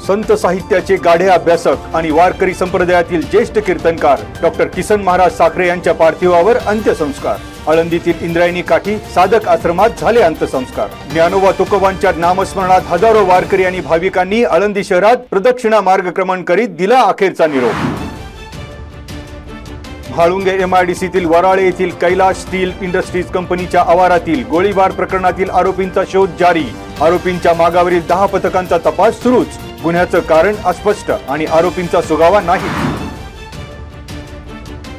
संत साहित्याचे गाढे अभ्यासक आणि वारकरी संप्रदायातील ज्येष्ठ कीर्तनकार डॉक्टर किसन महाराज साखरे यांच्या पार्थिवावर अंत्यसंस्कार। आळंदीतील इंद्रायणी काठी साधक आश्रमात झाले अंत्यसंस्कार। ज्ञानोबा तुकोबांच्या नामस्मरणात हजारो वारकरी आणि भाविकांनी आळंदी शहरात प्रदक्षिणा मार्गक्रमण करीत दिला अखेरचा निरोप। म्हाळुंगे MIDCतील वराळे येथील कैलाश स्टील इंडस्ट्रीज कंपनीच्या आवारातील गोळीबार प्रकरणातील आरोपींचा शोध जारी। आरोपींच्या मागावरील 10 पथकांचा तपास सुरूच। गुन्ह्याचं कारण अस्पष्ट आणि आरोपींचा सुगावा नाही।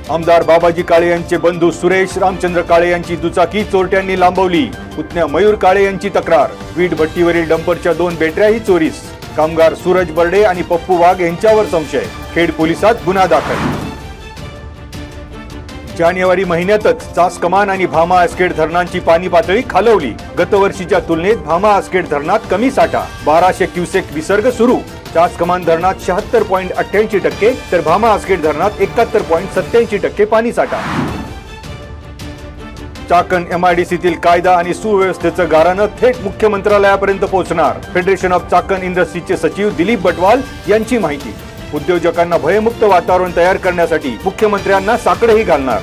आमदार बाबाजी काळे यांचे बंधू सुरेश रामचंद्र काळे यांची दुचाकी चोरट्यांनी लांबवली। पुतण्या मयूर काळे यांची तक्रार। वीट भट्टीवरील डंपरच्या 2 बॅटऱ्याही चोरीस। कामगार सूरज बर्डे आणि पप्पू वाघ यांच्यावर संशय। खेड पोलिसात गुन्हा दाखल। जानेवारी महिन्यातच चास कमान आणि भामा आसखेड धरणांची पाणी पातळी खालवली। गतवर्षीच्या तुलनेत भामा आसखेड धरणात कमी साठा। 1200 क्युसेक विसर्ग सुरू। चास कमान धरणात 76.88% तर भामा आसखेड धरणात 71.87% पाणी साठा। चाकण MIDCतील कायदा आणि सुव्यवस्थेचं गाऱ्हाणं थेट मुख्यमंत्रालयापर्यंत पोहोचणार। फेडरेशन ऑफ चाकण इंडस्ट्रीचे सचिव दिलीप बटवाल यांची माहिती। उद्योजकांना भयमुक्त वातावरण तयार करण्यासाठी मुख्यमंत्र्यांना साकडंही घालणार।